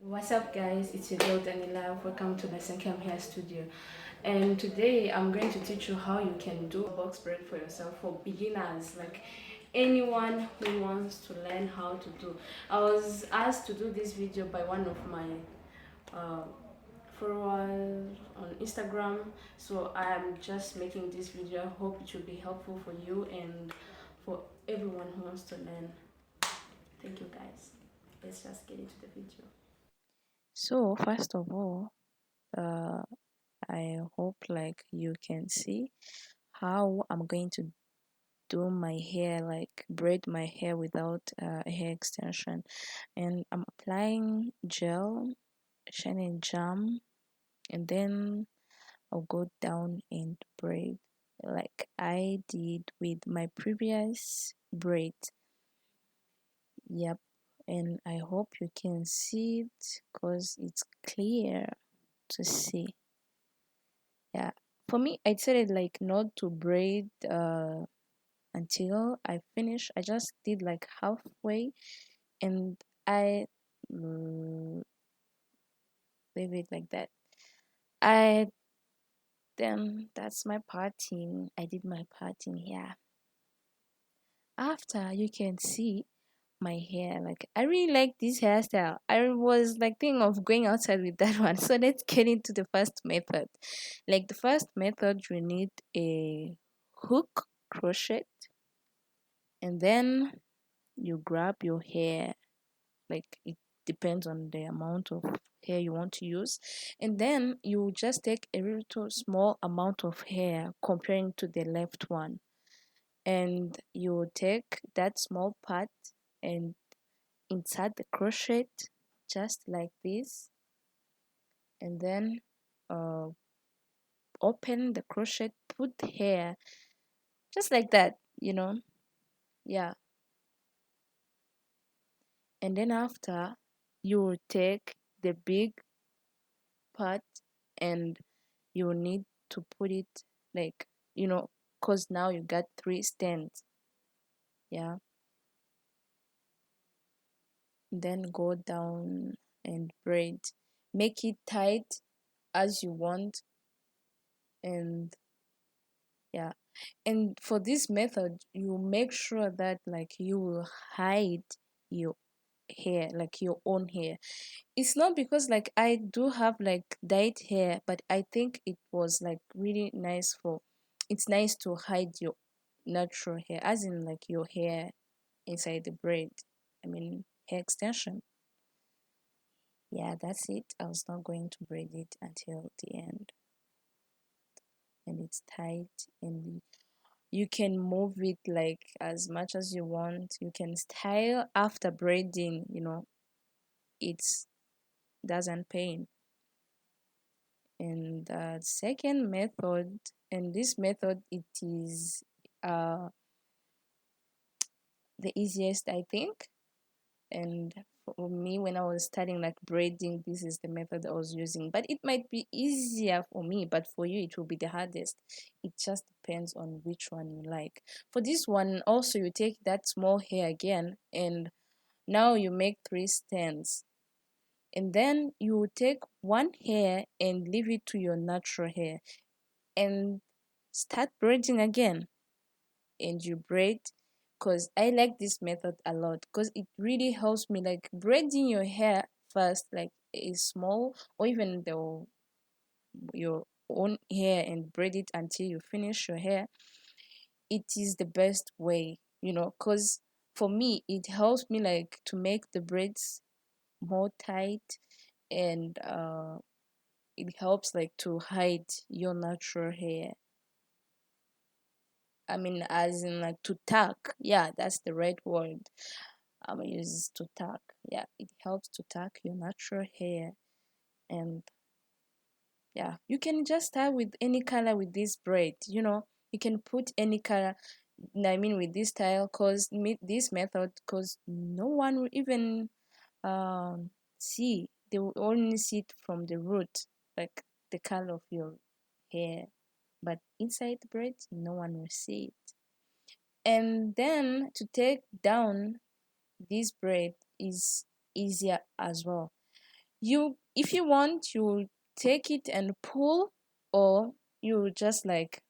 What's up, guys? It's your girl Daniela. Welcome to the Senkem Hair Studio. And today I'm going to teach you how you can do box braid for yourself for beginners, like anyone who wants to learn how to do. I was asked to do this video by one of my uh, followers on Instagram, so I'm just making this video. I hope it will be helpful for you and for everyone who wants to learn. Thank you, guys. Let's just get into the video. So first of all, uh, I hope like you can see how I'm going to do my hair, like braid my hair without a hair extension. And I'm applying gel, shining jam, and then I'll go down and braid like I did with my previous braid. Yep. And I hope you can see it because it's clear to see. Yeah, for me, I decided like not to braid until I finish. I just did like halfway, and I leave it like that. I Then that's my parting. I did my parting here. After you can see my hair, like I really like this hairstyle. I was like thinking of going outside with that one. So let's get into the first method. Like the first method, you need a hook crochet, and then you grab your hair, like it depends on the amount of hair you want to use, and then you just take a little small amount of hair comparing to the left one, and you take that small part and insert the crochet just like this, and then uh, open the crochet, put hair just like that, yeah. And then after, you will take the big part and you will need to put it like, because now you got three stands, yeah. Then go down and braid, make it tight as you want, and yeah. And for this method, you make sure that like you will hide your hair, like your own hair. It's not because like I do have like dyed hair, but I think it was like really nice for it's nice to hide your natural hair, as in like your hair inside the braid. I mean hair extension. Yeah, that's it. I was not going to braid it until the end. And it's tight, and you can move it like as much as you want. You can style after braiding, it's doesn't pain. And the second method, and this method, it is uh the easiest, I think. And for me, when I was studying like braiding, this is the method I was using. But it might be easier for me, but for you it will be the hardest. It just depends on which one you like. For this one also, you take that small hair again, and now you make three stands, and then you take one hair and leave it to your natural hair and start braiding again. And you braid, because I like this method a lot because it really helps me, like braiding your hair first, like a small or even your own hair, and braid it until you finish your hair. It is the best way, because for me it helps me like to make the braids more tight, and it helps like to hide your natural hair. I mean, as in like to tuck. Yeah, that's the right word. I'm gonna use to tuck. Yeah, it helps to tuck your natural hair, and yeah, you can just style with any color with this braid. You can put any color. I mean, with this style, cause this method, cause no one will even see. They will only see it from the root, like the color of your hair, but inside the braid, no one will see it. And then to take down this braid is easier as well. if you want, you take it and pull, or you just like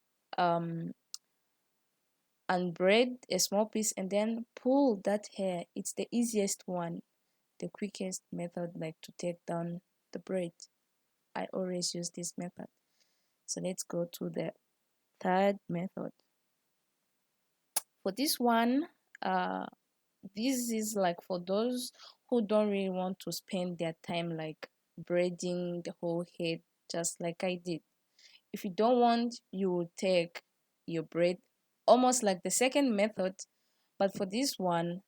unbraid a small piece and then pull that hair. It's the easiest one, the quickest method, like to take down the braid. I always use this method. So let's go to the third method. For this one, this is like for those who don't really want to spend their time like braiding the whole head just like I did. If you don't want, you will take your braid almost like the second method, but for this one,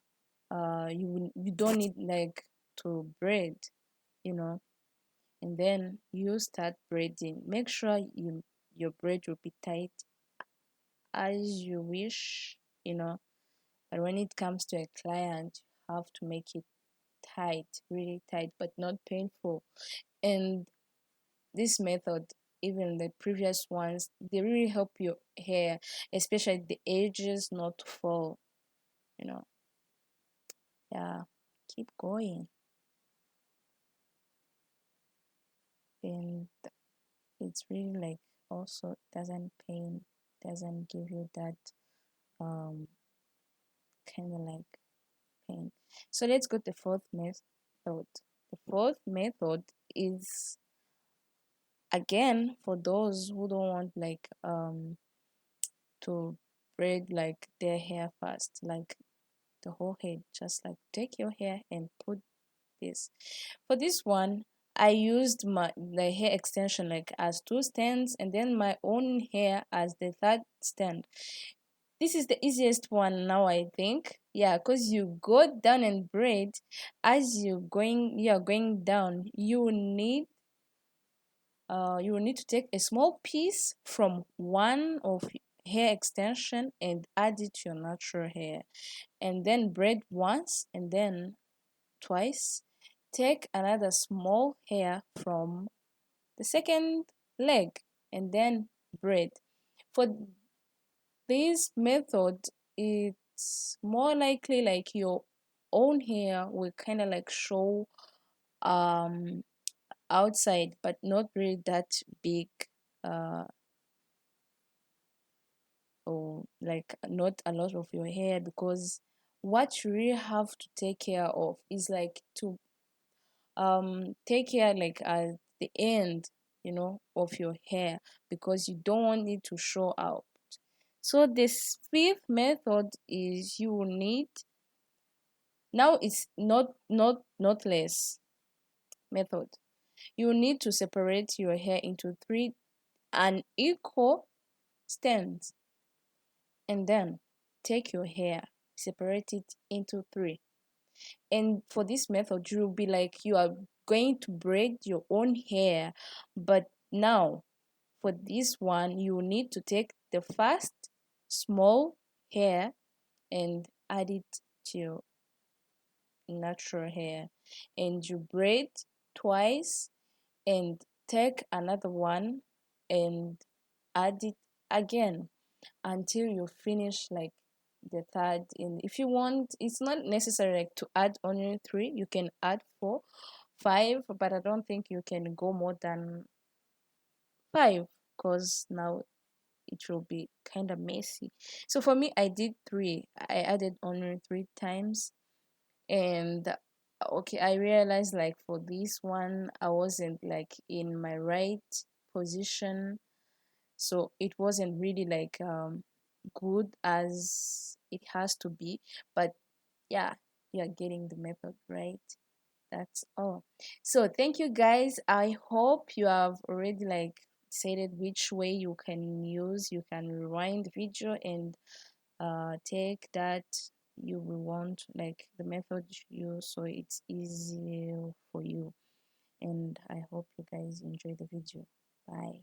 you don't need like to braid, you know, and then you start braiding. Make sure your braid will be tight as you wish, you know. But when it comes to a client, you have to make it tight, really tight, but not painful. And this method, even the previous ones, they really help your hair, especially the edges, not to fall, you know. Yeah, keep going. And it's really like also doesn't pain, doesn't give you that um kind of like pain. So let's go to the fourth method. The fourth method is again for those who don't want like to braid like their hair fast, like the whole head. Just like take your hair and put this. For this one, I used the hair extension like as two stands and then my own hair as the third stand. This is the easiest one now, I think. Yeah, because you go down and braid. As you're going down, you will need to take a small piece from one of hair extension and add it to your natural hair, and then braid once and then twice. Take another small hair from the second leg and then braid. For this method, it's more likely like your own hair will kind of like show um outside, but not really that big, uh or like not a lot of your hair, because what you really have to take care of is like to take care like at the end, you know, of your hair, because you don't want it to show out. So this fifth method is you will need, now it's not less method. You need to separate your hair into three unequal stands, and then take your hair, separate it into three. And for this method, you'll be like you are going to braid your own hair, but now for this one, you need to take the first small hair and add it to your natural hair, and you braid twice and take another one and add it again until you finish like the third. And if you want, it's not necessary like to add only three, you can add four, five, but I don't think you can go more than five, because now it will be kind of messy. So for me, I did three. I added only three times. And okay, I realized like for this one, I wasn't like in my right position, so it wasn't really like good as it has to be. But yeah, you're getting the method right. That's all. So thank you guys. I hope you have already like decided which way you can use. You can rewind the video and take that you will want like the method you use, so it's easy for you. And I hope you guys enjoy the video. Bye.